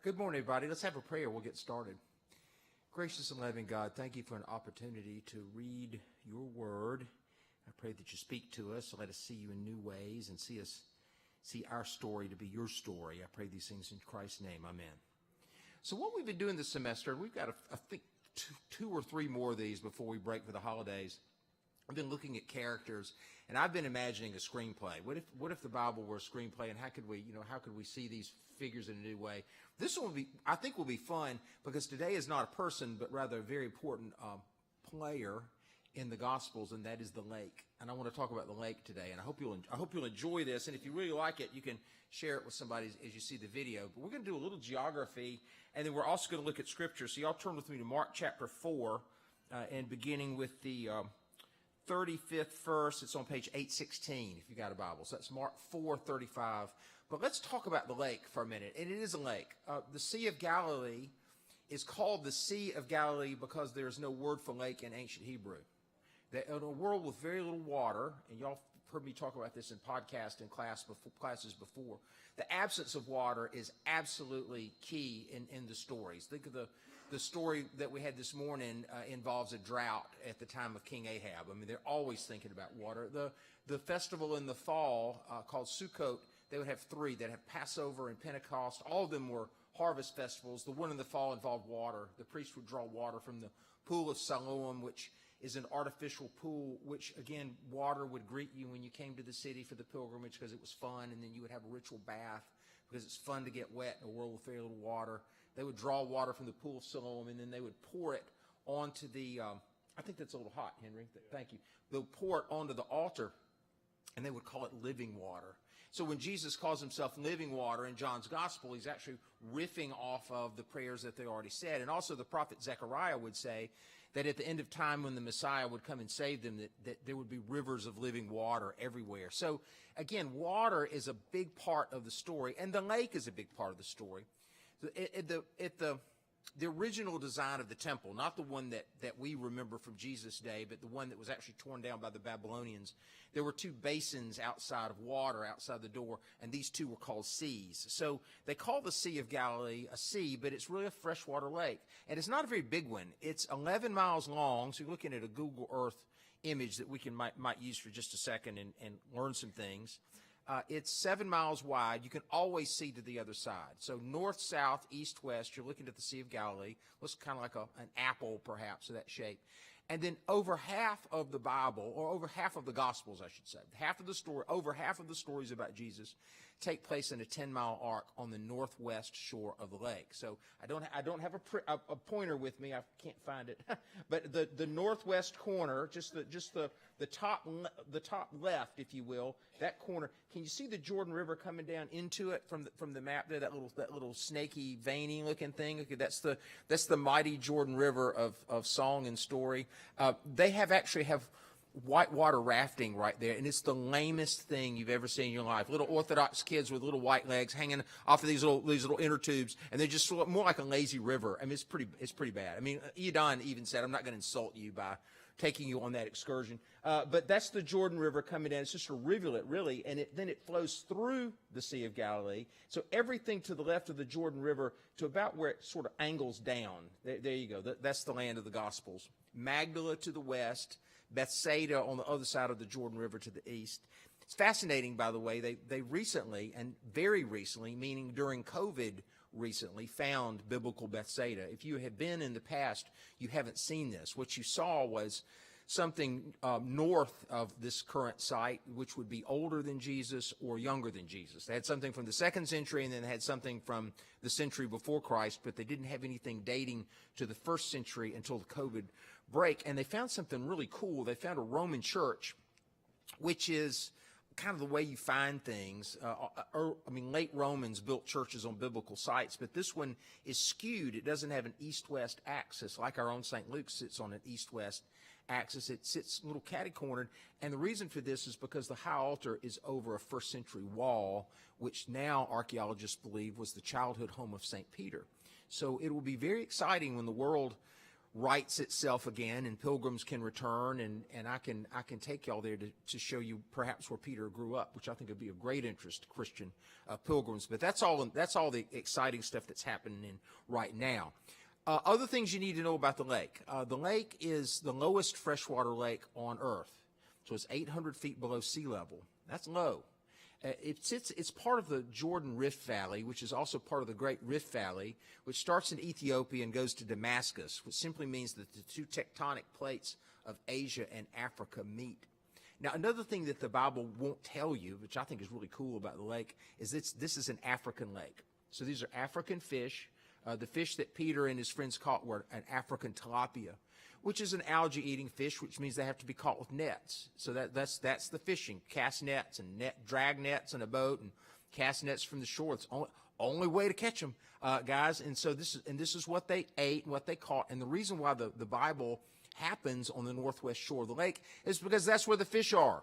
Good morning, everybody. Let's have a prayer. We'll get started. Gracious and loving God, thank you for an opportunity to read your word. I pray that you speak to us, let us see you in new ways, and see our story to be your story. I pray these things in Christ's name. Amen. So what we've been doing this semester, we've got, I think, two or three more of these before we break for the holidays. I've been looking at characters, and I've been imagining a screenplay. What if the Bible were a screenplay, and how could we see these figures in a new way? This one I think will be fun, because today is not a person, but rather a very important player in the Gospels, and that is the lake. And I want to talk about the lake today, and I hope you'll enjoy this. And if you really like it, you can share it with somebody as you see the video. But we're going to do a little geography, and then we're also going to look at Scripture. So y'all turn with me to Mark chapter 4, and beginning with the 35th verse. It's on page 816 if you got a Bible. So that's Mark 4:35. But let's talk about the lake for a minute. And it is a lake. The Sea of Galilee is called the Sea of Galilee because there's no word for lake in ancient Hebrew. That in a world with very little water, and y'all heard me talk about this in podcast and classes before, the absence of water is absolutely key in the stories. Think of the story that we had this morning involves a drought at the time of King Ahab. I mean, they're always thinking about water. The festival in the fall called Sukkot, they would have three. They'd have Passover and Pentecost. All of them were harvest festivals. The one in the fall involved water. The priest would draw water from the pool of Siloam, which is an artificial pool, which, again, water would greet you when you came to the city for the pilgrimage because it was fun, and then you would have a ritual bath because it's fun to get wet in a world with very little water. They would draw water from the pool of Siloam, and then they would pour it onto the, I think that's a little hot, Henry. Thank you. They'll pour it onto the altar, and they would call it living water. So when Jesus calls himself living water in John's gospel, he's actually riffing off of the prayers that they already said. And also the prophet Zechariah would say that at the end of time when the Messiah would come and save them, that there would be rivers of living water everywhere. So again, water is a big part of the story, and the lake is a big part of the story. The original design of the temple, not the one that we remember from Jesus' day, but the one that was actually torn down by the Babylonians, there were two basins outside of water, outside the door, and these two were called seas. So they call the Sea of Galilee a sea, but it's really a freshwater lake. And it's not a very big one. It's 11 miles long, so you're looking at a Google Earth image that we might use for just a second and learn some things. It's 7 miles wide. You can always see to the other side. So north, south, east, west, you're looking at the Sea of Galilee. Looks kind of like an apple, perhaps, of that shape. And then over half of the Bible, or over half of the Gospels, I should say, over half of the stories about Jesus take place in a 10-mile arc on the northwest shore of the lake. So I don't have a pointer with me. I can't find it. But the northwest corner, just the top left, if you will, that corner. Can you see the Jordan River coming down into it from the map there? That little snaky, veiny looking thing. Okay, that's the mighty Jordan River of song and story. They actually have whitewater rafting right there, and it's the lamest thing you've ever seen in your life. Little Orthodox kids with little white legs hanging off of these little inner tubes, and they're just more like a lazy river. I mean, it's pretty bad. I mean, Edon even said, "I'm not going to insult you by taking you on that excursion." But that's the Jordan River coming down. It's just a rivulet, really, and then it flows through the Sea of Galilee. So everything to the left of the Jordan River to about where it sort of angles down. There you go. That's the land of the Gospels. Magdala to the west, Bethsaida on the other side of the Jordan River to the east. It's fascinating, by the way, they recently, and very recently, meaning during COVID recently, found biblical Bethsaida. If you have been in the past, you haven't seen this. What you saw was something north of this current site, which would be older than Jesus or younger than Jesus. They had something from the 2nd century, and then they had something from the century before Christ, but they didn't have anything dating to the 1st century until the COVID break. And they found something really cool. They found a Roman church, which is kind of the way you find things. Late Romans built churches on biblical sites, but this one is skewed. It doesn't have an east-west axis like our own St. Luke sits on an east-west axis. It sits a little catty-cornered, and the reason for this is because the high altar is over a 1st century wall, which now archaeologists believe was the childhood home of St. Peter. So it will be very exciting when the world rights itself again, and pilgrims can return, and I can take y'all there to show you perhaps where Peter grew up, which I think would be of great interest to Christian pilgrims. But that's all the exciting stuff that's happening right now. Other things you need to know about the lake. The lake is the lowest freshwater lake on Earth, so it's 800 feet below sea level. That's low. It's part of the Jordan Rift Valley, which is also part of the Great Rift Valley, which starts in Ethiopia and goes to Damascus, which simply means that the two tectonic plates of Asia and Africa meet. Now, another thing that the Bible won't tell you, which I think is really cool about the lake, is this is an African lake. So these are African fish. The fish that Peter and his friends caught were an African tilapia, which is an algae-eating fish, which means they have to be caught with nets. So that's the fishing: cast nets and drag nets in a boat and cast nets from the shore. It's only way to catch them, guys. And so this is what they ate and what they caught. And the reason why the Bible happens on the northwest shore of the lake is because that's where the fish are.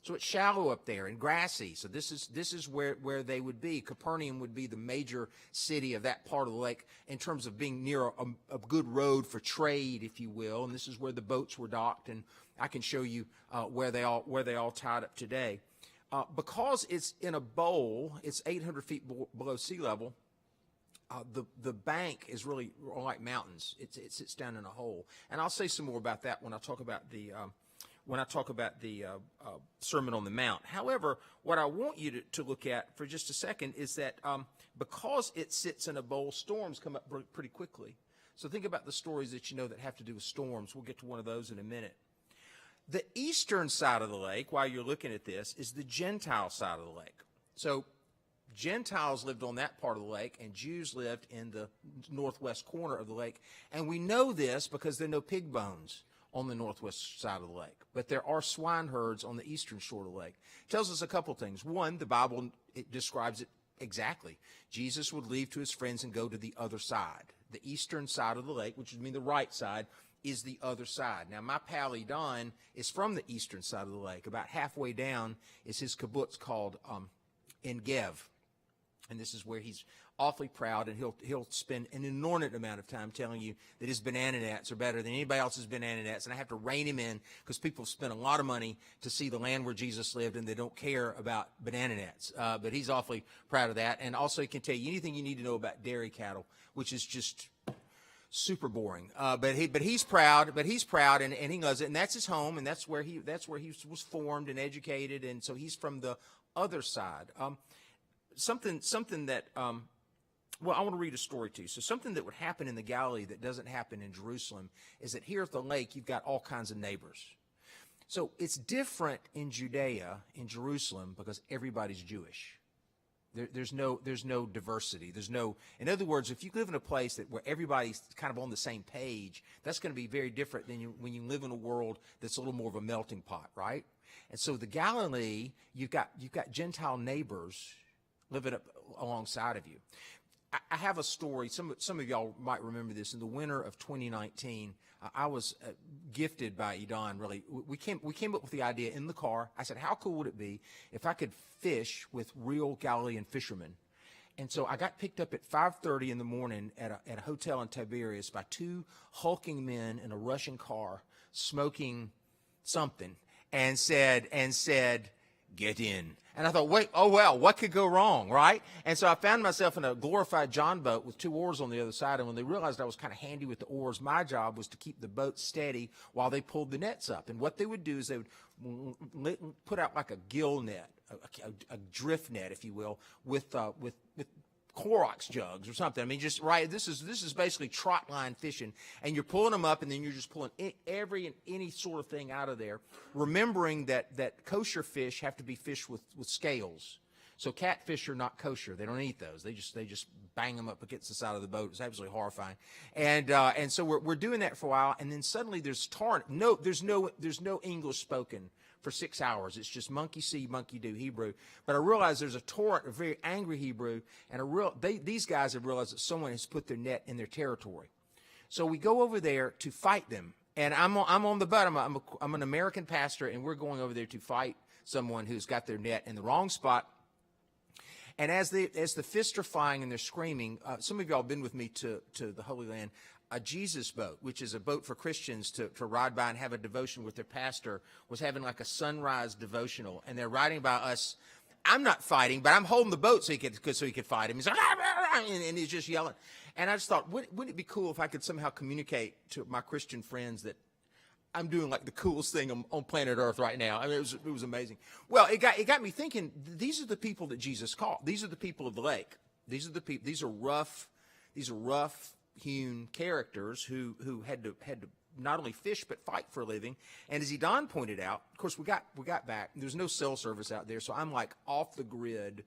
So it's shallow up there and grassy. So this is where they would be. Capernaum would be the major city of that part of the lake in terms of being near a good road for trade, if you will. And this is where the boats were docked. And I can show you where they all tied up today. Because it's in a bowl, it's 800 feet below sea level. The bank is really like mountains. It sits down in a hole. And I'll say some more about that when I talk about the Sermon on the Mount. However, what I want you to look at for just a second is that because it sits in a bowl, storms come up pretty quickly. So think about the stories that you know that have to do with storms. We'll get to one of those in a minute. The eastern side of the lake, while you're looking at this, is the Gentile side of the lake. So Gentiles lived on that part of the lake, and Jews lived in the northwest corner of the lake. And we know this because there are no pig bones on the northwest side of the lake. But there are swine herds on the eastern shore of the lake. It tells us a couple things. One, the Bible describes it exactly. Jesus would leave to his friends and go to the other side. The eastern side of the lake, which would mean the right side, is the other side. Now, my pal Don is from the eastern side of the lake. About halfway down is his kibbutz called En-Gev. And this is where he's awfully proud, and he'll spend an inordinate amount of time telling you that his banana nets are better than anybody else's banana nets. And I have to rein him in because people spend a lot of money to see the land where Jesus lived, and they don't care about banana nets. But he's awfully proud of that. And also he can tell you anything you need to know about dairy cattle, which is just super boring. But he's proud, and he loves it, and that's his home, and that's where he was formed and educated, and so he's from the other side. Something that well, I want to read a story to you. So something that would happen in the Galilee that doesn't happen in Jerusalem is that here at the lake, you've got all kinds of neighbors. So it's different in Judea, in Jerusalem, because everybody's Jewish. There's no diversity. In other words, if you live in a place where everybody's kind of on the same page, that's going to be very different than when you live in a world that's a little more of a melting pot, right? And so the Galilee, you've got Gentile neighbors living up alongside of you. I have a story. Some of y'all might remember this. In the winter of 2019, I was gifted by Edon, really. We came up with the idea in the car. I said, how cool would it be if I could fish with real Galilean fishermen? And so I got picked up at 5:30 in the morning at a hotel in Tiberias by two hulking men in a Russian car smoking something and said, get in. And I thought, wait, oh, well, what could go wrong, right? And so I found myself in a glorified John boat with two oars on the other side. And when they realized I was kind of handy with the oars, my job was to keep the boat steady while they pulled the nets up. And what they would do is they would put out like a gill net, a drift net, if you will, with Clorox jugs or something. I mean, just right. This is basically trot line fishing, and you're pulling them up, and then you're just pulling every and any sort of thing out of there. Remembering that kosher fish have to be fished with scales. So catfish are not kosher. They don't eat those. They just bang them up against the side of the boat. It's absolutely horrifying. And so we're doing that for a while, and then suddenly there's there's no English spoken for 6 hours. It's just monkey see, monkey do Hebrew. But I realize there's a torrent of very angry Hebrew, and these guys have realized that someone has put their net in their territory. So we go over there to fight them. And I'm on the boat. I'm an American pastor, and we're going over there to fight someone who's got their net in the wrong spot. And as the fists are flying and they're screaming, some of y'all have been with me to the Holy Land. a Jesus boat, which is a boat for Christians to ride by and have a devotion with their pastor, was having like a sunrise devotional, and they're riding by us. I'm not fighting, but I'm holding the boat so he could fight him. He's like, and he's just yelling. And I just thought, wouldn't it be cool if I could somehow communicate to my Christian friends that I'm doing like the coolest thing on planet Earth right now? I mean, it was amazing. Well, it got me thinking. These are the people that Jesus called. These are the people of the lake. These are the people. These are rough-hewn characters who had to not only fish but fight for a living. And as Don pointed out, of course, we got back. There's no cell service out there, so I'm like off the grid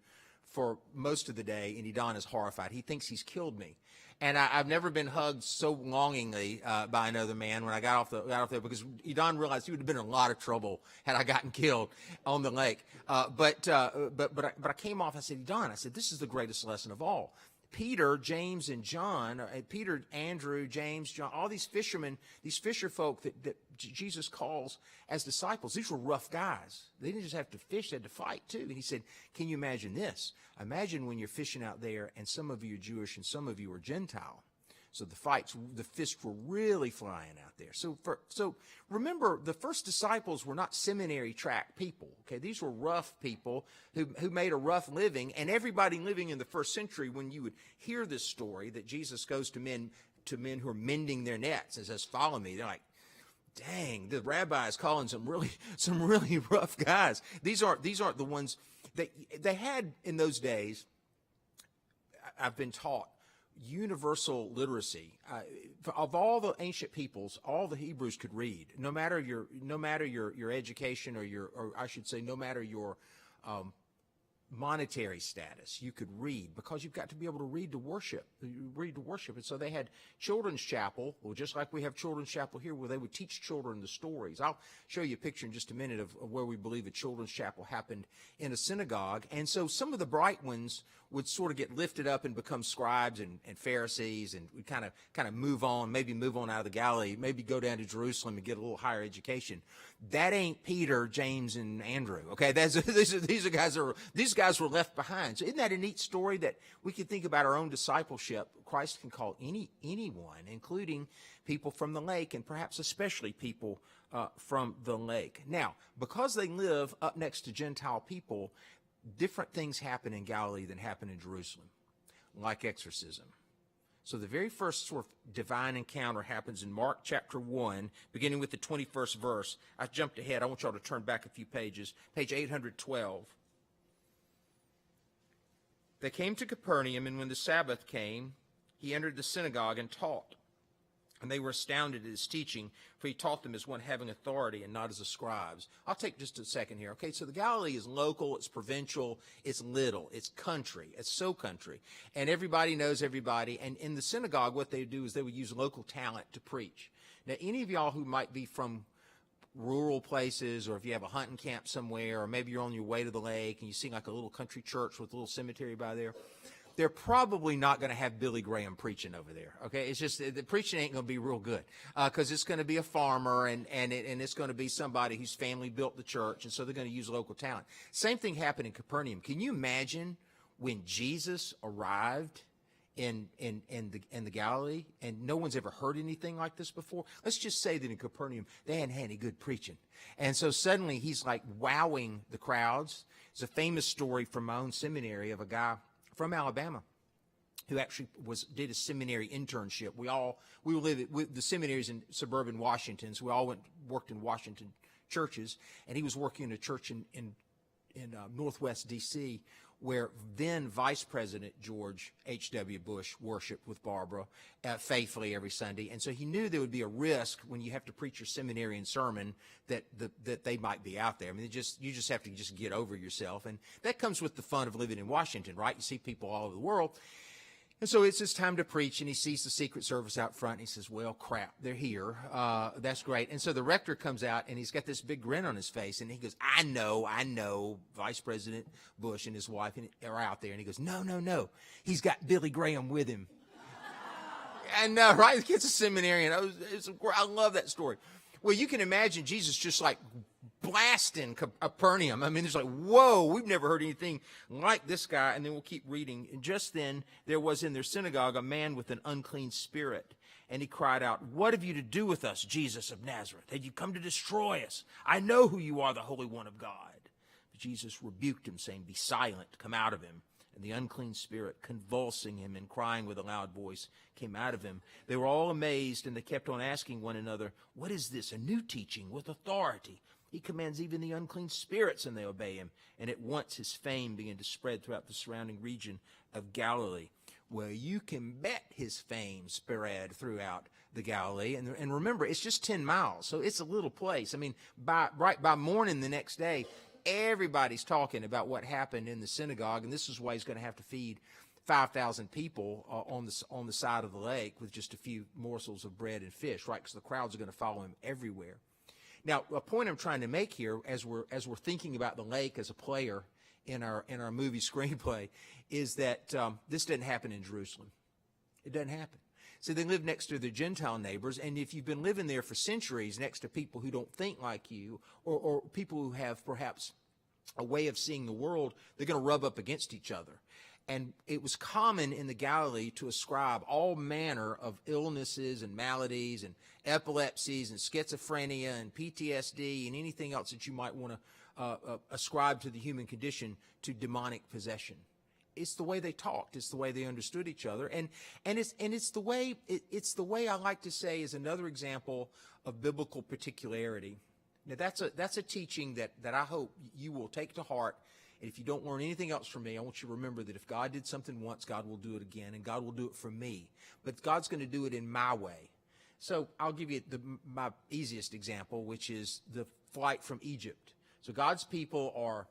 for most of the day. And Don is horrified. He thinks he's killed me. And I've never been hugged so longingly by another man when I got off there, because Don realized he would have been in a lot of trouble had I gotten killed on the lake. But I came off. I said, Don, I said, this is the greatest lesson of all. Peter, James, and John, Peter, Andrew, James, John, all these fishermen, these fisher folk that Jesus calls as disciples, these were rough guys. They didn't just have to fish, they had to fight too. And he said, can you imagine this? Imagine when you're fishing out there and some of you are Jewish and some of you are Gentile. So the fists were really flying out there. So remember, the first disciples were not seminary track people. Okay, these were rough people who made a rough living. And everybody living in the first century, when you would hear this story that Jesus goes to men who are mending their nets and says, "Follow me," they're like, "Dang, the rabbi is calling some really rough guys." These aren't the ones that they had in those days. I've been taught universal literacy. Of all the ancient peoples, all the Hebrews could read, no matter your education or I should say, no matter your monetary status. You could read, because you've got to be able to read to worship. And so they had children's chapel, well, just like we have children's chapel here, where they would teach children the stories. I'll show you a picture in just a minute of where we believe a children's chapel happened in a synagogue. And so some of the bright ones would sort of get lifted up and become scribes and Pharisees, and we kind of move on out of the Galilee, maybe go down to Jerusalem and get a little higher education. That ain't Peter, James, and Andrew. Okay, these guys were left behind. So isn't that a neat story that we can think about our own discipleship? Christ can call anyone, including people from the lake, and perhaps especially people from the lake. Now, because they live up next to Gentile people, different things happen in Galilee than happen in Jerusalem, like exorcism. So the very first sort of divine encounter happens in Mark chapter 1, beginning with the 21st verse. I jumped ahead. I want y'all to turn back a few pages. Page 812. They came to Capernaum, and when the Sabbath came, he entered the synagogue and taught. And they were astounded at his teaching, for he taught them as one having authority and not as the scribes. I'll take just a second here. Okay, so the Galilee is local, it's provincial, it's little, it's country, it's so country. And everybody knows everybody. And in the synagogue, what they do is they would use local talent to preach. Now, any of y'all who might be from rural places, or if you have a hunting camp somewhere, or maybe you're on your way to the lake and you see like a little country church with a little cemetery by there, they're probably not going to have Billy Graham preaching over there. Okay, it's just the preaching ain't going to be real good, because it's going to be a farmer and it's going to be somebody whose family built the church, and so they're going to use local talent. Same thing happened in Capernaum. Can you imagine when Jesus arrived in the Galilee, and no one's ever heard anything like this before? Let's just say that in Capernaum they hadn't had any good preaching, and so suddenly he's like wowing the crowds. It's a famous story from my own seminary of a guy from Alabama who actually did a seminary internship. We lived with the seminaries in suburban Washington, so we all worked in Washington churches, and he was working in a church in Northwest D.C., where then Vice President George H.W. Bush worshiped with Barbara faithfully every Sunday. And so he knew there would be a risk when you have to preach your seminarian sermon that they might be out there. I mean, you just have to just get over yourself. And that comes with the fun of living in Washington, right? You see people all over the world. And so it's his time to preach, and he sees the Secret Service out front, and he says, well, crap, they're here. That's great. And so the rector comes out, and he's got this big grin on his face, and he goes, I know, Vice President Bush and his wife are out there. And he goes, no, he's got Billy Graham with him. And right, the kid's a seminarian. I love that story. Well, you can imagine Jesus just like blasting Capernaum. I mean, it's like, whoa, we've never heard anything like this guy. And then we'll keep reading. And just then there was in their synagogue a man with an unclean spirit. And he cried out, "What have you to do with us, Jesus of Nazareth? Have you come to destroy us? I know who you are, the Holy One of God." But Jesus rebuked him, saying, "Be silent, come out of him." And the unclean spirit, convulsing him and crying with a loud voice, came out of him. They were all amazed, and they kept on asking one another, "What is this, a new teaching with authority? He commands even the unclean spirits, and they obey him." And at once his fame began to spread throughout the surrounding region of Galilee. Well, you can bet his fame spread throughout the Galilee. And remember, it's just 10 miles, so it's a little place. I mean, by morning the next day, everybody's talking about what happened in the synagogue, and this is why he's going to have to feed 5,000 people on the side of the lake with just a few morsels of bread and fish, right? Because the crowds are going to follow him everywhere. Now, a point I'm trying to make here, as we're thinking about the lake as a player in our movie screenplay, is that this doesn't happen in Jerusalem. It doesn't happen. So they live next to their Gentile neighbors, and if you've been living there for centuries next to people who don't think like you, or people who have perhaps a way of seeing the world, they're going to rub up against each other. And it was common in the Galilee to ascribe all manner of illnesses and maladies and epilepsies and schizophrenia and PTSD and anything else that you might want to ascribe to the human condition to demonic possession. It's the way they talked. It's the way they understood each other, and it's the way I like to say is another example of biblical particularity. Now that's a teaching that I hope you will take to heart. And if you don't learn anything else from me, I want you to remember that if God did something once, God will do it again, and God will do it for me. But God's going to do it in my way. So I'll give you my easiest example, which is the flight from Egypt. So God's people are,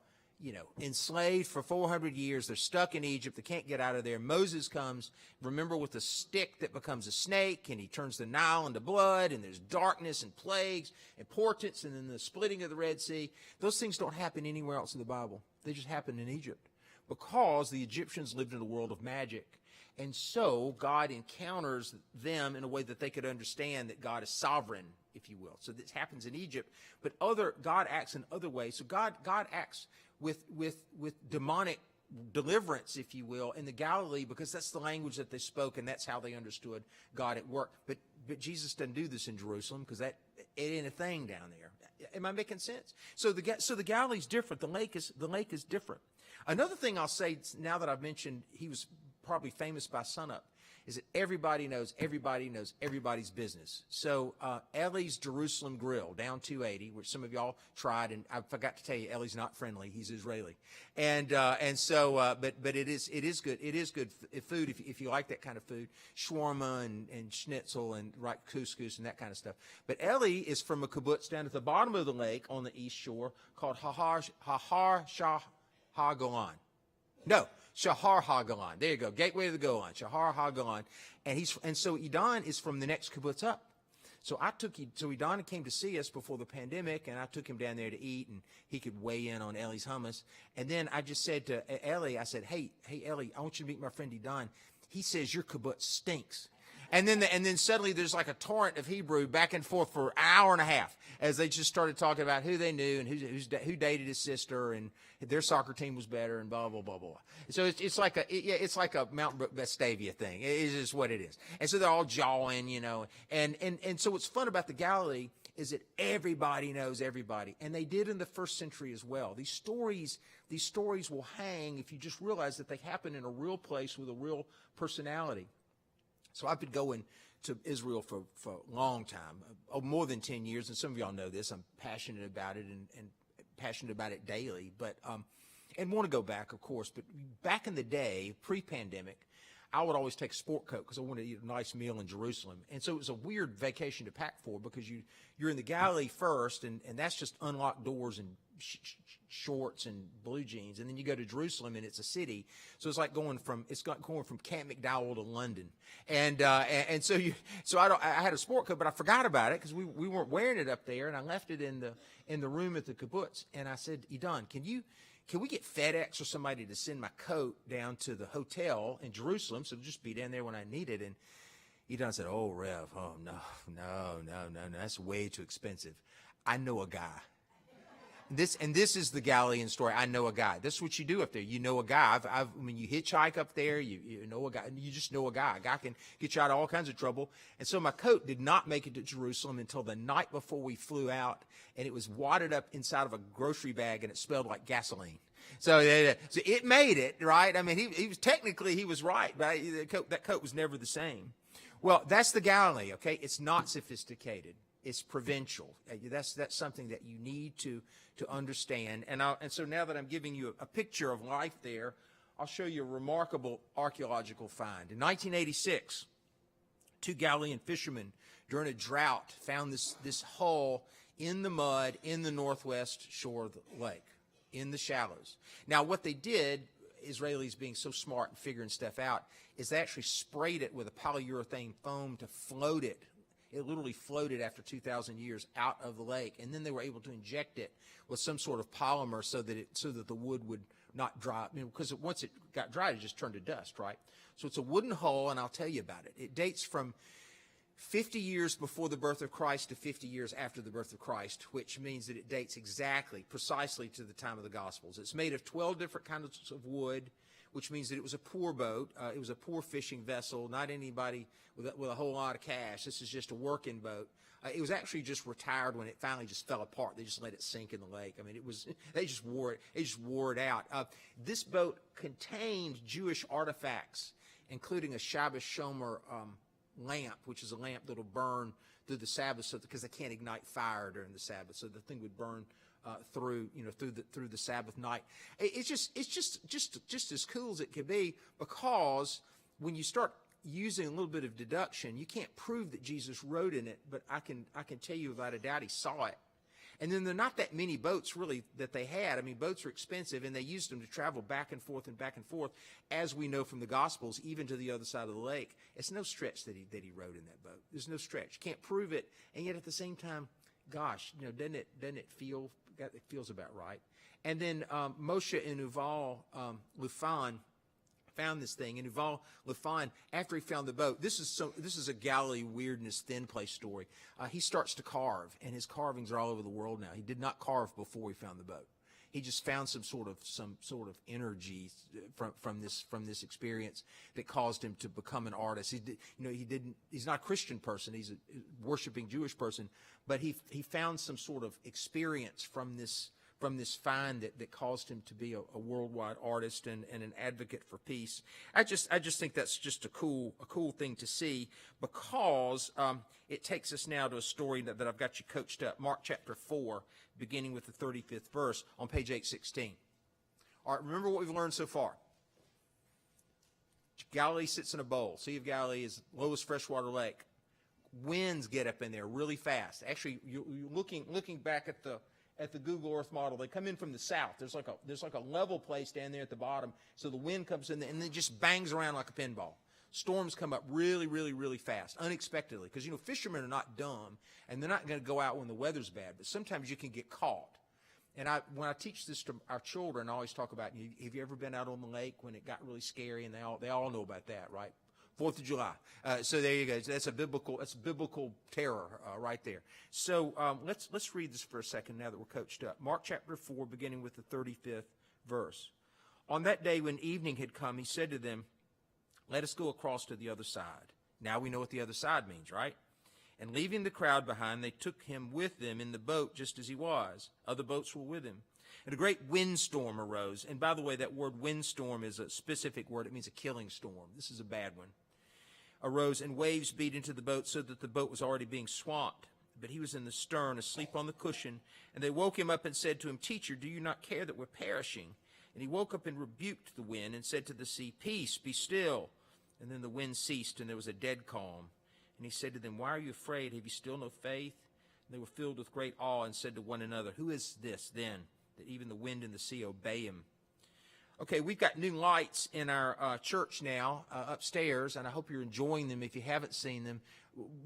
enslaved for 400 years. They're stuck in Egypt. They can't get out of there. Moses comes, remember, with a stick that becomes a snake, and he turns the Nile into blood, and there's darkness and plagues and portents, and then the splitting of the Red Sea. Those things don't happen anywhere else in the Bible. They just happened in Egypt because the Egyptians lived in a world of magic. And so God encounters them in a way that they could understand that God is sovereign, if you will. So this happens in Egypt, but God acts in other ways. So God acts with demonic deliverance, if you will, in the Galilee, because that's the language that they spoke, and that's how they understood God at work. But Jesus doesn't do this in Jerusalem, because it ain't a thing down there. Am I making sense? So the Galilee's different. The lake is different. Another thing I'll say, now that I've mentioned he was probably famous by sunup, is that everybody knows everybody's business. So Ellie's Jerusalem Grill down 280, which some of y'all tried, and I forgot to tell you, Ellie's not friendly. He's Israeli, but it is good. It is good food if you like that kind of food, shawarma and schnitzel and couscous and that kind of stuff. But Ellie is from a kibbutz down at the bottom of the lake on the east shore called Shahar HaGolan. No. Shahar HaGolan. There you go. Gateway to the Golan. Shahar HaGolan. And so Edon is from the next kibbutz up. So Edon came to see us before the pandemic, and I took him down there to eat, and he could weigh in on Ellie's hummus. And then I just said to Ellie, I said, hey Ellie, I want you to meet my friend Edon. He says your kibbutz stinks. And then suddenly there's like a torrent of Hebrew back and forth for an hour and a half as they just started talking about who they knew and who dated his sister and their soccer team was better and blah blah blah blah. So it's like a Mount Vestavia thing. It's just what it is. And so they're all jawing, and so what's fun about the Galilee is that everybody knows everybody, and they did in the first century as well. These stories will hang if you just realize that they happen in a real place with a real personality. So I've been going to Israel for a long time, more than 10 years, and some of y'all know this. I'm passionate about it and passionate about it daily, but and want to go back, of course. But back in the day, pre-pandemic, I would always take a sport coat because I wanted to eat a nice meal in Jerusalem. And so it was a weird vacation to pack for because you're in the Galilee first, and that's just unlocked doors and shorts and blue jeans, and then you go to Jerusalem and it's a city, so it's like going from Camp McDowell to London, and so I had a sport coat, but I forgot about it because we weren't wearing it up there, and I left it in the room at the kibbutz, and I said, Edon, can we get FedEx or somebody to send my coat down to the hotel in Jerusalem so it'll just be down there when I need it? And Edon said, oh Rev, no, that's way too expensive. I know a guy. This is the Galilean story. I know a guy. This is what you do up there. You know a guy. When you hitchhike up there, you know a guy. You just know a guy. A guy can get you out of all kinds of trouble. And so my coat did not make it to Jerusalem until the night before we flew out, and it was wadded up inside of a grocery bag, and it smelled like gasoline. So it made it, right? I mean, he was technically he was right, but that coat was never the same. Well, that's the Galilee. Okay, it's not sophisticated. It's provincial. That's something that you need to understand. And so now that I'm giving you a picture of life there, I'll show you a remarkable archaeological find. In 1986, 2 Galilean fishermen during a drought found this hull in the mud in the northwest shore of the lake, in the shallows. Now, what they did, Israelis being so smart and figuring stuff out, is they actually sprayed it with a polyurethane foam to float it. It literally floated after 2,000 years out of the lake, and then they were able to inject it with some sort of polymer so that the wood would not dry. Because once it got dry, it just turned to dust, right? So it's a wooden hull, and I'll tell you about it. It dates from 50 years before the birth of Christ to 50 years after the birth of Christ, which means that it dates precisely to the time of the Gospels. It's made of 12 different kinds of wood, which means that it was a poor boat. It was a poor fishing vessel, not anybody with a whole lot of cash. This is just a working boat. It was actually just retired when it finally just fell apart. They just let it sink in the lake. I mean, they just wore it out. This boat contained Jewish artifacts, including a Shabbos Shomer lamp, which is a lamp that'll burn through the Sabbath, because they can't ignite fire during the Sabbath, so the thing would burn through the Sabbath night. It's just as cool as it could be, because when you start using a little bit of deduction, you can't prove that Jesus rode in it, but I can tell you without a doubt he saw it. And then there are not that many boats really that they had. I mean, boats are expensive, and they used them to travel back and forth, as we know from the Gospels, even to the other side of the lake. It's no stretch that he rode in that boat. There's no stretch. You can't prove it, and yet at the same time, gosh, doesn't it feels about right? And then Moshe and Yuval Lufan found this thing, and Yuval Lufan, after he found the boat, this is a Galilee weirdness thin place story. He starts to carve, and his carvings are all over the world now. He did not carve before he found the boat. He just found some sort of energy from this experience that caused him to become an artist. He's not a Christian person. He's a worshiping Jewish person, but he found some sort of experience from this find that caused him to be a worldwide artist and an advocate for peace. I just think that's just a cool thing to see, because it takes us now to a story that I've got you coached up. Mark chapter 4, beginning with the 35th verse on page 816. All right, remember what we've learned so far. Galilee sits in a bowl. Sea of Galilee is the lowest freshwater lake. Winds get up in there really fast. Actually, you're looking back at the Google Earth model, they come in from the south. There's like a level place down there at the bottom, so the wind comes in there, and then it just bangs around like a pinball. Storms come up really, really, really fast, unexpectedly, because fishermen are not dumb, and they're not going to go out when the weather's bad. But sometimes you can get caught. And when I teach this to our children, I always talk about, have you ever been out on the lake when it got really scary? And they all know about that, right? 4th of July. So there you go. That's a biblical terror right there. So let's read this for a second now that we're coached up. Mark chapter 4, beginning with the 35th verse. On that day when evening had come, he said to them, "Let us go across to the other side." Now we know what the other side means, right? And leaving the crowd behind, they took him with them in the boat just as he was. Other boats were with him. And a great windstorm arose. And by the way, that word windstorm is a specific word. It means a killing storm. This is a bad one. Arose, and waves beat into the boat, so that the boat was already being swamped. But he was in the stern, asleep on the cushion. And they woke him up and said to him, "Teacher, do you not care that we're perishing?" And he woke up and rebuked the wind and said to the sea, "Peace, be still." And then the wind ceased, and there was a dead calm. And he said to them, "Why are you afraid? Have you still no faith?" And they were filled with great awe and said to one another, "Who is this then, that even the wind and the sea obey him?" Okay, we've got new lights in our church now upstairs, and I hope you're enjoying them if you haven't seen them.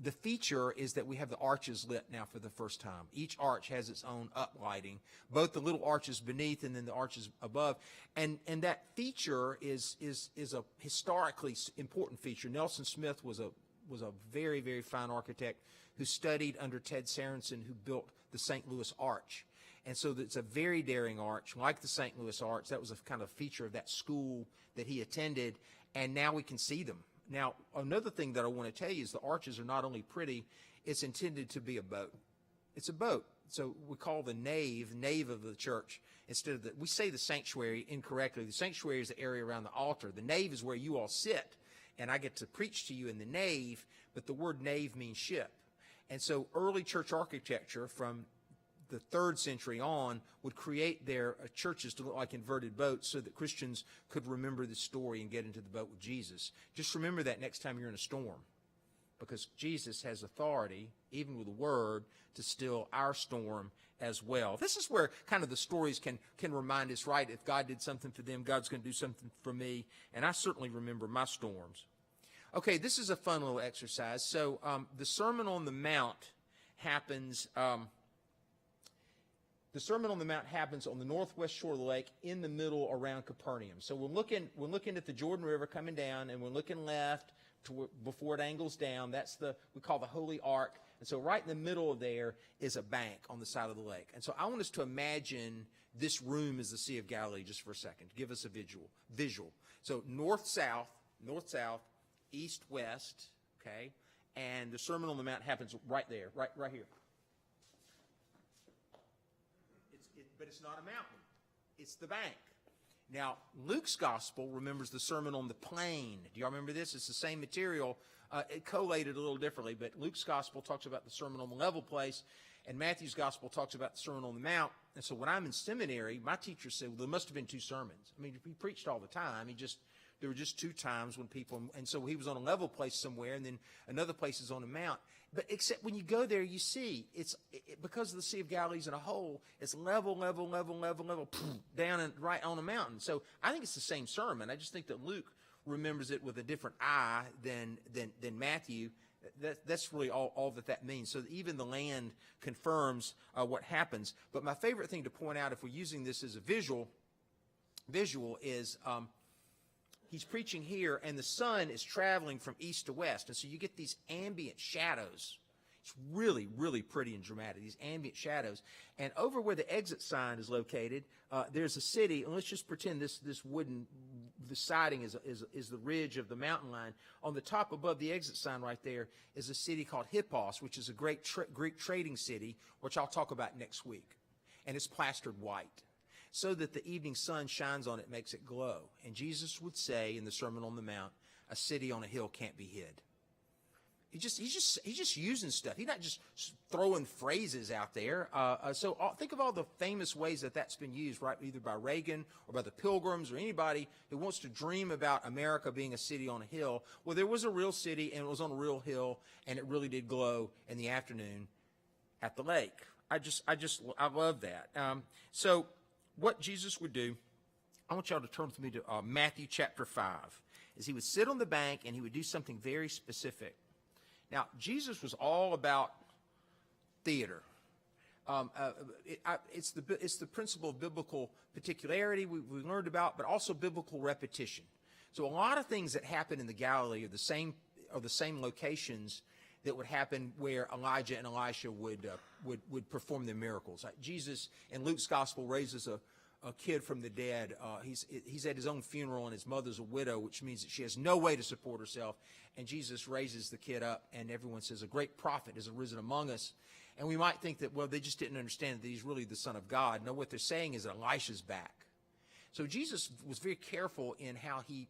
The feature is that we have the arches lit now for the first time. Each arch has its own uplighting, both the little arches beneath and then the arches above. And that feature is a historically important feature. Nelson Smith was a very, very fine architect who studied under Ted Sorensen, who built the St. Louis Arch. And so it's a very daring arch, like the St. Louis Arch. That was a kind of feature of that school that he attended, and now we can see them. Now, another thing that I want to tell you is the arches are not only pretty, it's intended to be a boat. It's a boat. So we call the nave of the church instead of we say the sanctuary incorrectly. The sanctuary is the area around the altar. The nave is where you all sit, and I get to preach to you in the nave, but the word nave means ship. And so early church architecture from the 3rd century on would create their churches to look like inverted boats so that Christians could remember the story and get into the boat with Jesus. Just remember that next time you're in a storm, because Jesus has authority, even with the word, to still our storm as well. This is where kind of the stories can remind us, right? If God did something for them, God's going to do something for me. And I certainly remember my storms. Okay, this is a fun little exercise. So the Sermon on the Mount happens... The Sermon on the Mount happens on the northwest shore of the lake in the middle around Capernaum. So we're looking at the Jordan River coming down, and we're looking left before it angles down. That's we call the Holy Ark. And so right in the middle of there is a bank on the side of the lake. And so I want us to imagine this room is the Sea of Galilee just for a second. Give us a visual. So north-south, east-west, okay? And the Sermon on the Mount happens right there, right here. But it's not a mountain. It's the bank. Now, Luke's gospel remembers the Sermon on the Plain. Do y'all remember this? It's the same material. It collated a little differently, but Luke's gospel talks about the Sermon on the Level Place, and Matthew's gospel talks about the Sermon on the Mount. And so when I'm in seminary, my teacher said, well, there must have been 2 sermons. I mean, he preached all the time. There were just 2 times when people, and so he was on a level place somewhere, and then another place is on a mount. But except when you go there, you see, because of the Sea of Galilee's in a hole, it's level, down and right on a mountain. So I think it's the same sermon. I just think that Luke remembers it with a different eye than Matthew. That's really all that means. So even the land confirms what happens. But my favorite thing to point out, if we're using this as a visual is... he's preaching here, and the sun is traveling from east to west. And so you get these ambient shadows. It's really, really pretty and dramatic, these ambient shadows. And over where the exit sign is located, there's a city. And let's just pretend this wooden, the siding is the ridge of the mountain line. On the top above the exit sign right there is a city called Hippos, which is a great Greek trading city, which I'll talk about next week. And it's plastered white, so that the evening sun shines on it, makes it glow. And Jesus would say in the Sermon on the Mount, a city on a hill can't be hid. He's just using stuff. He's not just throwing phrases out there. So think of all the famous ways that's been used, right? Either by Reagan or by the Pilgrims or anybody who wants to dream about America being a city on a hill. Well, there was a real city, and it was on a real hill, and it really did glow in the afternoon at the lake. I love that. So what Jesus would do, I want y'all to turn with me to Matthew chapter 5, is he would sit on the bank and he would do something very specific. Now, Jesus was all about theater. It's the principle of biblical particularity we learned about, but also biblical repetition. So a lot of things that happen in the Galilee are the same locations that would happen where Elijah and Elisha would perform their miracles. Like Jesus in Luke's gospel raises a kid from the dead. He's at his own funeral, and his mother's a widow, which means that she has no way to support herself. And Jesus raises the kid up, and everyone says, a great prophet has arisen among us. And we might think that, well, they just didn't understand that he's really the Son of God. No, what they're saying is that Elisha's back. So Jesus was very careful in how he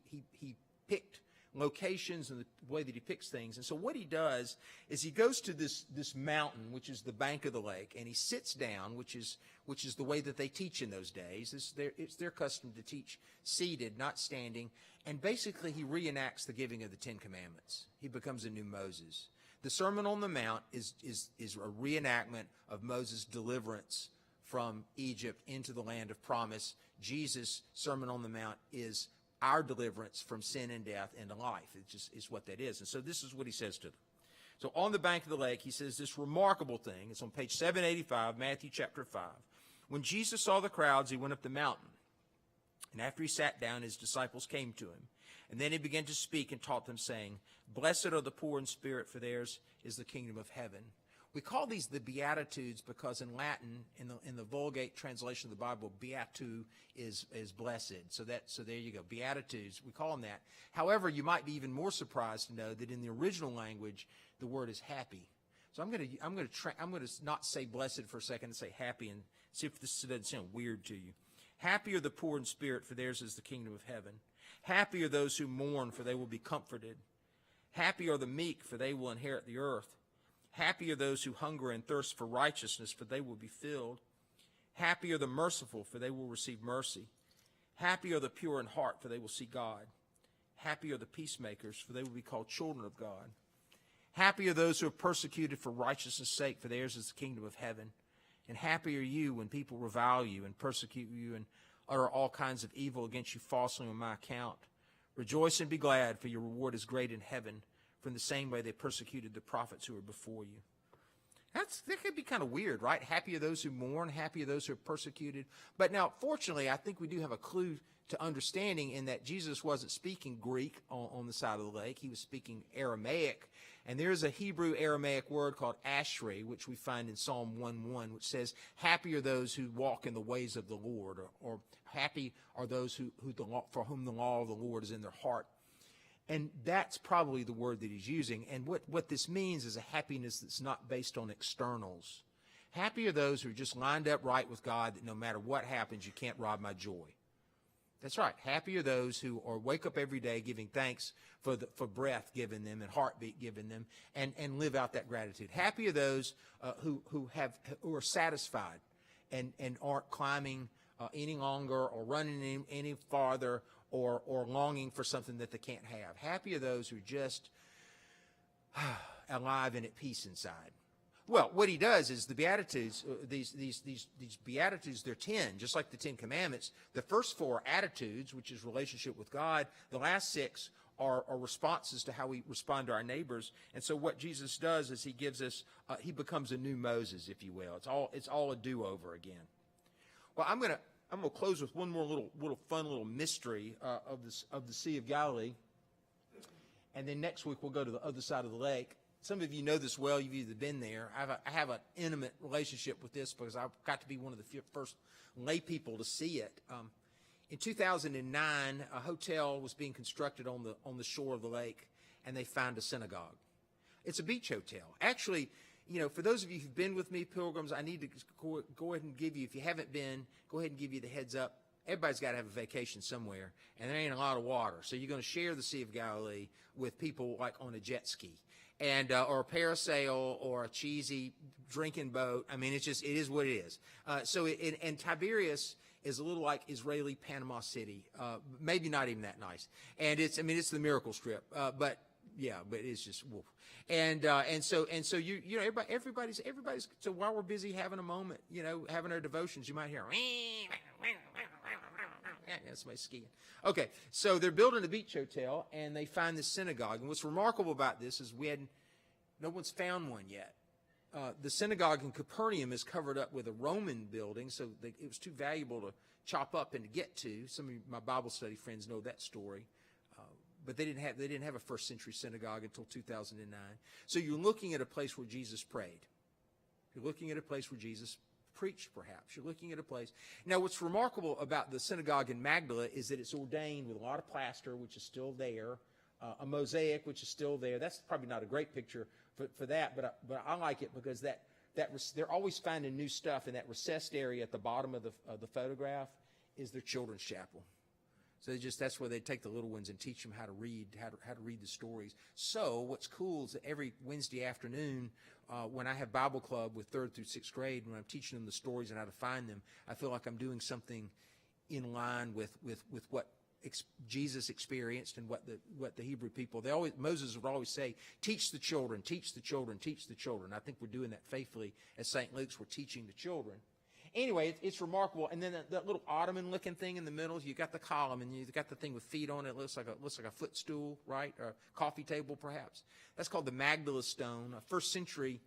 picked locations and the way that he picks things. And so what he does is he goes to this mountain, which is the bank of the lake, and he sits down, which is the way that they teach in those days. It's their custom to teach seated, not standing. And basically he reenacts the giving of the 10 Commandments. He becomes a new Moses. The Sermon on the Mount is a reenactment of Moses' deliverance from Egypt into the land of promise. Jesus' Sermon on the Mount is our deliverance from sin and death into life. It just is what that is. And so this is what he says to them. So on the bank of the lake, he says this remarkable thing. It's on page 785, Matthew chapter 5. When Jesus saw the crowds, he went up the mountain. And after he sat down, his disciples came to him. And then he began to speak and taught them, saying, Blessed are the poor in spirit, for theirs is the kingdom of heaven. We call these the Beatitudes because in Latin, in the Vulgate translation of the Bible, beatu is blessed. So there you go, Beatitudes. We call them that. However, you might be even more surprised to know that in the original language, the word is happy. So I'm going to not say blessed for a second and say happy and see if this doesn't sound weird to you. Happy are the poor in spirit, for theirs is the kingdom of heaven. Happy are those who mourn, for they will be comforted. Happy are the meek, for they will inherit the earth. Happy are those who hunger and thirst for righteousness, for they will be filled. Happy are the merciful, for they will receive mercy. Happy are the pure in heart, for they will see God. Happy are the peacemakers, for they will be called children of God. Happy are those who are persecuted for righteousness' sake, for theirs is the kingdom of heaven. And happy are you when people revile you and persecute you and utter all kinds of evil against you falsely on my account. Rejoice and be glad, for your reward is great in heaven. For in the same way they persecuted the prophets who were before you. That could be kind of weird, right? Happy are those who mourn, happy are those who are persecuted. But now, fortunately, I think we do have a clue to understanding in that Jesus wasn't speaking Greek on the side of the lake. He was speaking Aramaic. And there's a Hebrew Aramaic word called ashri, which we find in Psalm 1:1, which says, happy are those who walk in the ways of the Lord, or happy are those for whom the law of the Lord is in their heart. And that's probably the word that he's using. And what this means is a happiness that's not based on externals. Happy are those who are just lined up right with God, that no matter what happens, you can't rob my joy. That's right. Happy are those who wake up every day giving thanks for breath given them and heartbeat given them, and live out that gratitude. Happy are those who are satisfied and aren't climbing any longer or running any farther or longing for something that they can't have. Happy are those who are just alive and at peace inside. Well, what he does is the Beatitudes, these Beatitudes, they're 10, just like the 10 Commandments. The first 4 are attitudes, which is relationship with God. The last 6 are responses to how we respond to our neighbors. And so what Jesus does is he gives us, he becomes a new Moses, if you will. It's all a do-over again. Well, I'm gonna close with one more little fun little mystery of the Sea of Galilee, and then next week we'll go to the other side of the lake. Some of you know this well. You've either been there. I have an intimate relationship with this because I got to be one of the first lay people to see it. In 2009, a hotel was being constructed on the shore of the lake, and they found a synagogue. It's a beach hotel. Actually, for those of you who've been with me, pilgrims, I need to go ahead and give you, if you haven't been, go ahead and give you the heads up. Everybody's got to have a vacation somewhere, and there ain't a lot of water. So you're going to share the Sea of Galilee with people like on a jet ski, and or a parasail or a cheesy drinking boat. I mean, it is what it is. And Tiberias is a little like Israeli Panama City, maybe not even that nice. And it's the Miracle Strip, but it's just woof. And so everybody's. So while we're busy having a moment, having our devotions, you might hear. Yeah, somebody's skiing. Okay, so they're building a beach hotel, and they find this synagogue. And what's remarkable about this is no one's found one yet. The synagogue in Capernaum is covered up with a Roman building, so it was too valuable to chop up and to get to. Some of my Bible study friends know that story. But they didn't have a first century synagogue until 2009. So you're looking at a place where Jesus prayed. You're looking at a place where Jesus preached, perhaps. You're looking at a place. Now, what's remarkable about the synagogue in Magdala is that it's ordained with a lot of plaster, which is still there, a mosaic, which is still there. That's probably not a great picture for that, but I like it because they're always finding new stuff. In that recessed area at the bottom of the photograph is their children's chapel. So that's where they take the little ones and teach them how to read the stories. So what's cool is that every Wednesday afternoon, when I have Bible club with 3rd through 6th grade, when I'm teaching them the stories and how to find them, I feel like I'm doing something in line with what Jesus experienced and what the Hebrew people. Moses would always say, teach the children, teach the children, teach the children. I think we're doing that faithfully at St. Luke's. We're teaching the children. Anyway, it's remarkable. And then that little ottoman-looking thing in the middle, you got the column, and you got the thing with feet on it. It looks like a footstool, right, or a coffee table, perhaps. That's called the Magdala stone. A first-century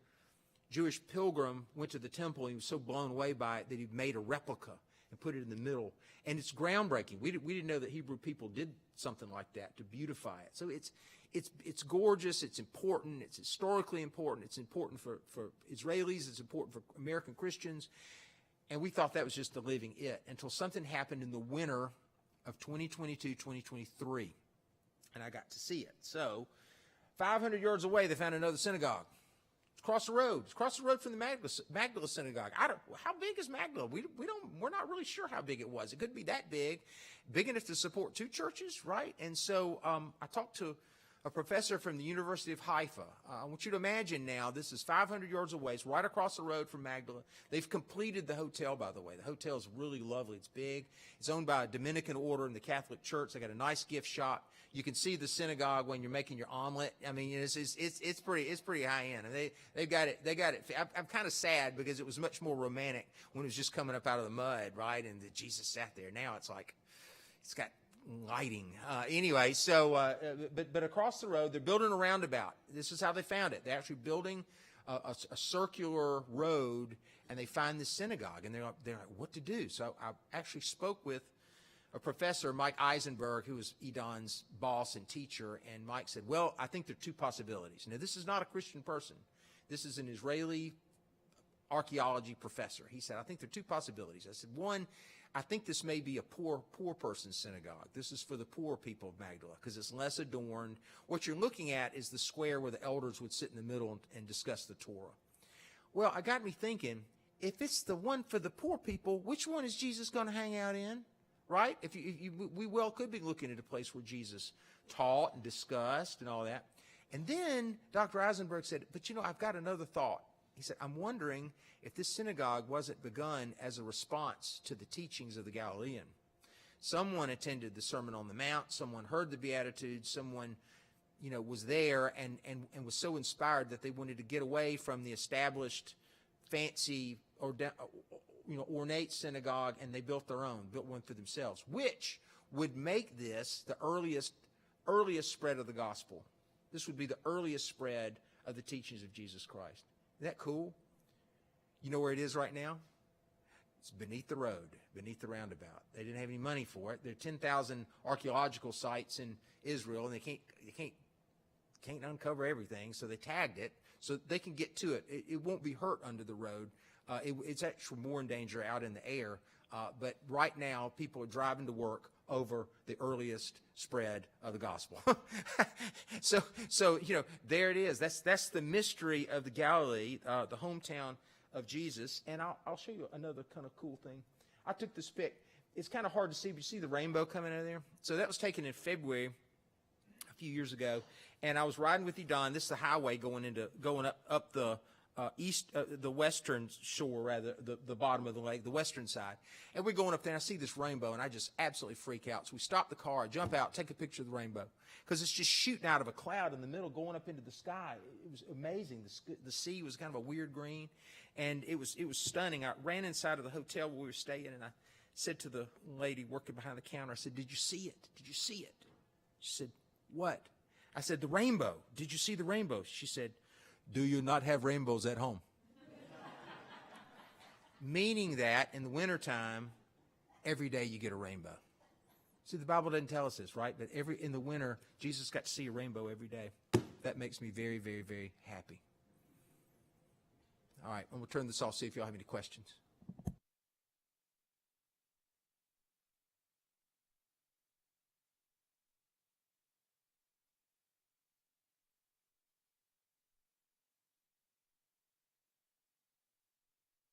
Jewish pilgrim went to the temple, and he was so blown away by it that he made a replica. and put it in the middle. And it's groundbreaking. We didn't know that Hebrew people did something like that to beautify it. So it's gorgeous. It's important. It's historically important. It's important for Israelis. It's important for American Christians. And we thought that was just the living it until something happened in the winter of 2022, 2023. And I got to see it. So 500 yards away, they found another synagogue. It's across the road. It's across the road from the Magdala synagogue. How big is Magdala? We're not really sure how big it was. It couldn't be that big enough to support two churches, right? And so I talked to a professor from the University of Haifa. I want you to imagine now, this is 500 yards away. It's right across the road from Magdala. They've completed the hotel, by the way. The hotel is really lovely. It's big. It's owned by a Dominican order in the Catholic Church. They got a nice gift shop. You can see the synagogue when you're making your omelet. I mean, it's pretty high end. And they've got it. I'm kind of sad because it was much more romantic when it was just coming up out of the mud, right? And Jesus sat there. Now it's like, it's got lighting. Anyway, so but across the road, they're building a roundabout. This is how they found it. They're actually building a circular road, and they find this synagogue, and they're like, what to do? So I actually spoke with a professor, Mike Eisenberg, who was Edon's boss and teacher, and Mike said, well, I think there are two possibilities. Now, this is not a Christian person. This is an Israeli archaeology professor. He said, I think there are two possibilities. I said, one, I think this may be a poor person's synagogue. This is for the poor people of Magdala because it's less adorned. What you're looking at is the square where the elders would sit in the middle and discuss the Torah. Well, it got me thinking, if it's the one for the poor people, which one is Jesus going to hang out in? Right? We well could be looking at a place where Jesus taught and discussed and all that. And then Dr. Eisenberg said, but I've got another thought. He said, I'm wondering if this synagogue wasn't begun as a response to the teachings of the Galilean. Someone attended the Sermon on the Mount. Someone heard the Beatitudes. Someone, was there and was so inspired that they wanted to get away from the established, fancy, ornate synagogue, and they built their own, built one for themselves, which would make this the earliest spread of the gospel. This would be the earliest spread of the teachings of Jesus Christ. Isn't that cool? You know where it is right now? It's beneath the road, beneath the roundabout. They didn't have any money for it. There are 10,000 archaeological sites in Israel, and they can't uncover everything, so they tagged it so they can get to it. It won't be hurt under the road. It's actually more in danger out in the air. But right now, people are driving to work over the earliest spread of the gospel. So there it is. That's the mystery of the Galilee, the hometown of Jesus. And I'll show you another kind of cool thing. I took this pic. It's kind of hard to see, but you see the rainbow coming out of there? So that was taken in February a few years ago. And I was riding with Edon. This is the highway going up the the western shore, rather, the bottom of the lake, the western side. And we're going up there, and I see this rainbow, and I just absolutely freak out. So we stop the car, jump out, take a picture of the rainbow, because it's just shooting out of a cloud in the middle, going up into the sky. It was amazing. The sea was kind of a weird green, and it was stunning. I ran inside of the hotel where we were staying, and I said to the lady working behind the counter, I said, "Did you see it? Did you see it?" She said, "What?" I said, "The rainbow. Did you see the rainbow?" She said, "Do you not have rainbows at home?" Meaning that in the wintertime, every day you get a rainbow. See, the Bible doesn't tell us this, right? But in the winter, Jesus got to see a rainbow every day. That makes me very, very, very happy. All right, I'm going to turn this off, see if y'all have any questions.